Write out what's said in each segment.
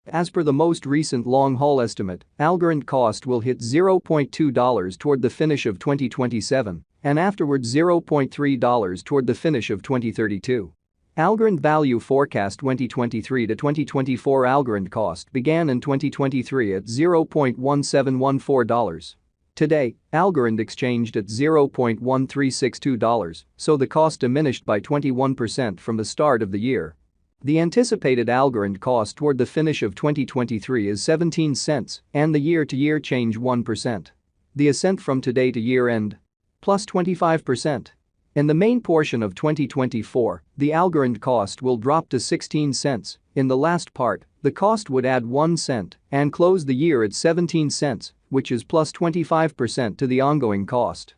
As per the most recent long-haul estimate, Algorand cost will hit $0.2 toward the finish of 2027 and afterwards $0.3 toward the finish of 2032. Algorand value forecast 2023 to 2024 Algorand cost began in 2023 at $0.1714. Today, Algorand exchanged at $0.1362, so the cost diminished by 21% from the start of the year. The anticipated Algorand cost toward the finish of 2023 is 17 cents and the year-to-year change 1%. The ascent from today to year-end? Plus 25%. In the main portion of 2024, the Algorand cost will drop to 16 cents. In the last part, the cost would add 1 cent and close the year at 17 cents, which is plus 25% to the ongoing cost.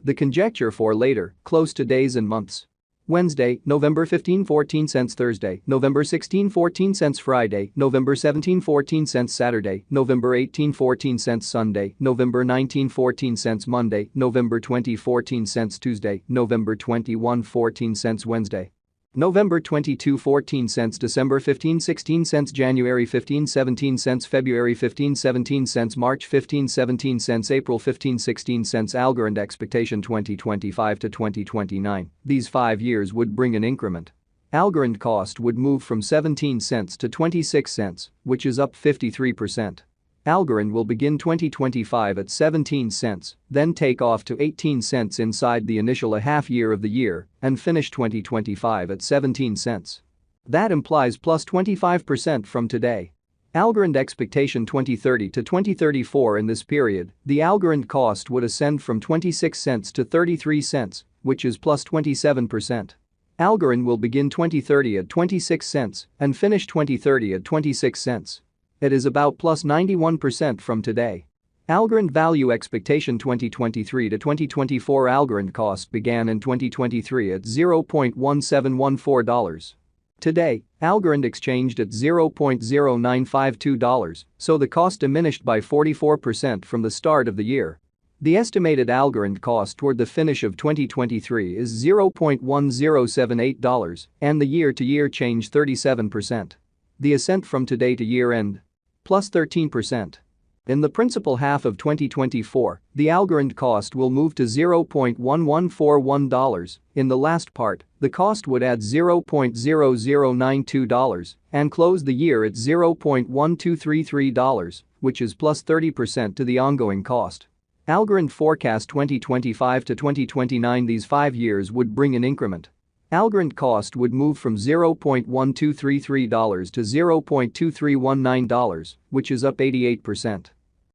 The conjecture for later, close to days and months. Wednesday, November 15, 14 cents. Thursday, November 16, 14 cents. Friday, November 17, 14 cents. Saturday, November 18, 14 cents. Sunday, November 19, 14 cents. Monday, November 20, 14 cents. Tuesday, November 21, 14 cents. Wednesday, November 22, 14 cents. December 15, 16 cents. January 15, 17 cents. February 15, 17 cents. March 15, 17 cents. April 15, 16 cents. Algorand expectation 2025 to 2029. These 5 years would bring an increment. Algorand cost would move from 17 cents to 26 cents, which is up 53%. Algorand will begin 2025 at 17 cents, then take off to 18 cents inside the initial half year of the year and finish 2025 at 17 cents. That implies plus 25% from today. Algorand expectation 2030 to 2034. In this period, the Algorand cost would ascend from 26 cents to 33 cents, which is plus 27%. Algorand will begin 2030 at 26 cents and finish 2030 at 26 cents. It is about plus 91% from today. Algorand value expectation 2023 to 2024 Algorand cost began in 2023 at $0.1714. Today, Algorand exchanged at $0.0952, so the cost diminished by 44% from the start of the year. The estimated Algorand cost toward the finish of 2023 is $0.1078 and the year-to-year change 37%. The ascent from today to year-end? Plus 13%. In the principal half of 2024, the Algorand cost will move to $0.1141. In the last part, the cost would add $0.0092 and close the year at $0.1233, which is plus 30% to the ongoing cost. Algorand forecast 2025 to 2029. These 5 years would bring an increment. Algorand cost would move from $0.1233 to $0.2319, which is up 88%.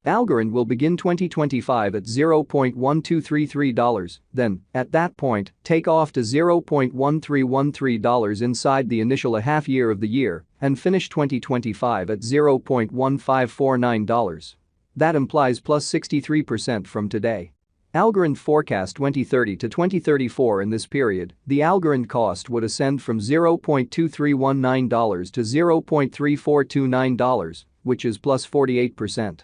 Algorand will begin 2025 at $0.1233, then, at that point, take off to $0.1313 inside the initial half year of the year and finish 2025 at $0.1549. That implies plus 63% from today. Algorand forecast 2030 to 2034. In this period, the Algorand cost would ascend from $0.2319 to $0.3429, which is plus 48%.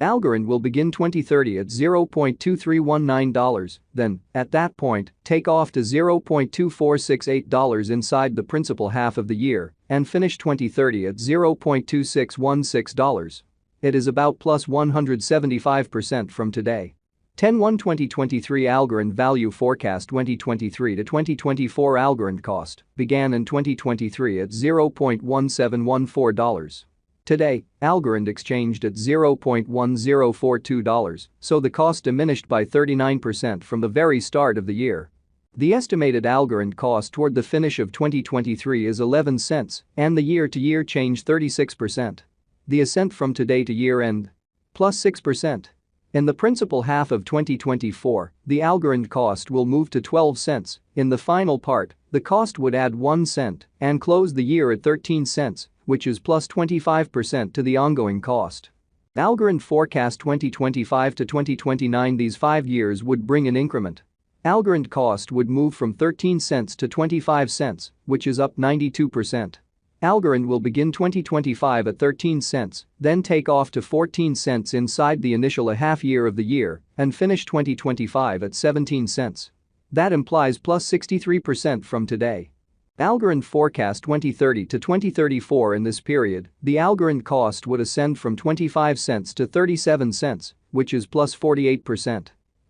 Algorand will begin 2030 at $0.2319, then, at that point, take off to $0.2468 inside the principal half of the year and finish 2030 at $0.2616. It is about plus 175% from today. 10/1/2023 Algorand value forecast 2023 to 2024 Algorand cost began in 2023 at $0.1714. Today, Algorand exchanged at $0.1042, so the cost diminished by 39% from the very start of the year. The estimated Algorand cost toward the finish of 2023 is 11 cents and the year-to-year change 36%. The ascent from today to year-end? Plus 6%. In the principal half of 2024, the Algorand cost will move to 12 cents. In the final part, the cost would add 1 cent and close the year at 13 cents, which is plus 25% to the ongoing cost. Algorand forecast 2025 to 2029. These 5 years would bring an increment. Algorand cost would move from 13 cents to 25 cents, which is up 92%. Algorand will begin 2025 at 13 cents, then take off to 14 cents inside the initial half year of the year and finish 2025 at 17 cents. That implies plus 63% from today. Algorand forecast 2030 to 2034. In this period, the Algorand cost would ascend from 25 cents to 37 cents, which is plus 48%.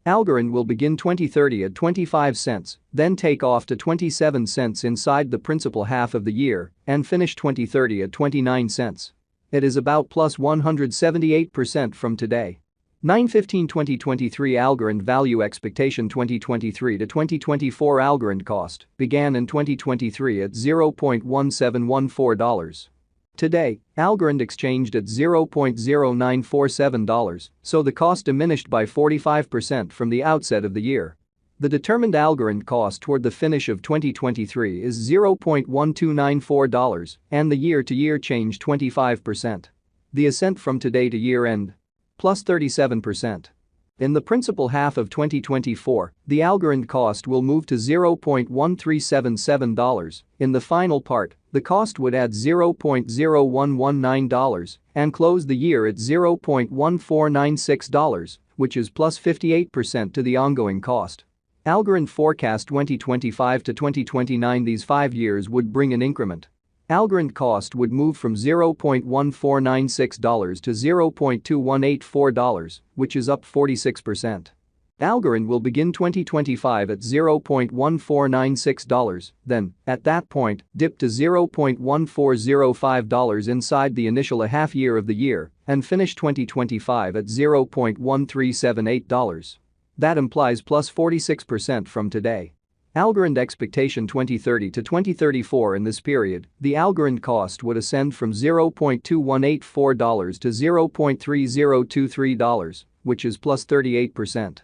Algorand will begin 2030 at 25 cents, then take off to 27 cents inside the principal half of the year, and finish 2030 at 29 cents. It is about plus 178% from today. 9/15/2023 Algorand value expectation 2023 to 2024 Algorand cost began in 2023 at $0.1714. Today, Algorand exchanged at $0.0947, so the cost diminished by 45% from the outset of the year. The determined Algorand cost toward the finish of 2023 is $0.1294 and the year-to-year change 25%. The ascent from today to year-end? Plus 37%. In the principal half of 2024, the Algorand cost will move to $0.1377. In the final part, the cost would add $0.0119 and close the year at $0.1496, which is plus 58% to the ongoing cost. Algorand forecast 2025 to 2029. These 5 years would bring an increment. Algorand cost would move from $0.1496 to $0.2184, which is up 46%. Algorand will begin 2025 at $0.1496, then, at that point, dip to $0.1405 inside the initial half year of the year, and finish 2025 at $0.1378. That implies plus 46% from today. Algorand expectation 2030 to 2034. In this period, the Algorand cost would ascend from $0.2184 to $0.3023, which is plus 38%.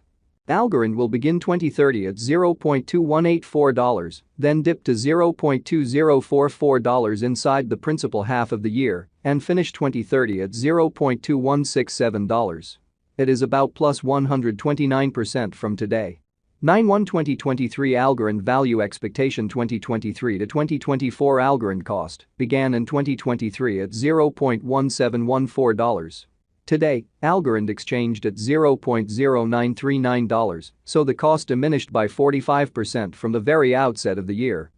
Algorand will begin 2030 at $0.2184, then dip to $0.2044 inside the principal half of the year, and finish 2030 at $0.2167. It is about plus 129% from today. 9/1/2023 Algorand value expectation 2023 to 2024 Algorand cost began in 2023 at $0.1714. Today, Algorand exchanged at $0.0939, so the cost diminished by 45% from the very outset of the year.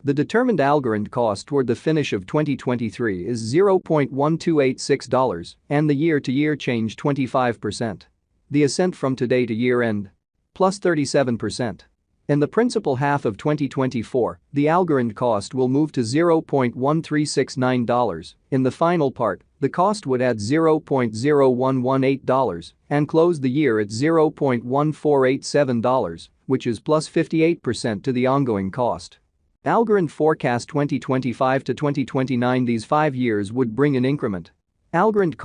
The determined Algorand cost toward the finish of 2023 is $0.1286 and the year-to-year change 25%. The ascent from today to year-end? Plus 37%. In the principal half of 2024, the Algorand cost will move to $0.1369. In the final part, the cost would add $0.0118 and close the year at $0.1487, which is plus 58% to the ongoing cost. Algorand forecast 2025 to 2029. These 5 years would bring an increment. Algorand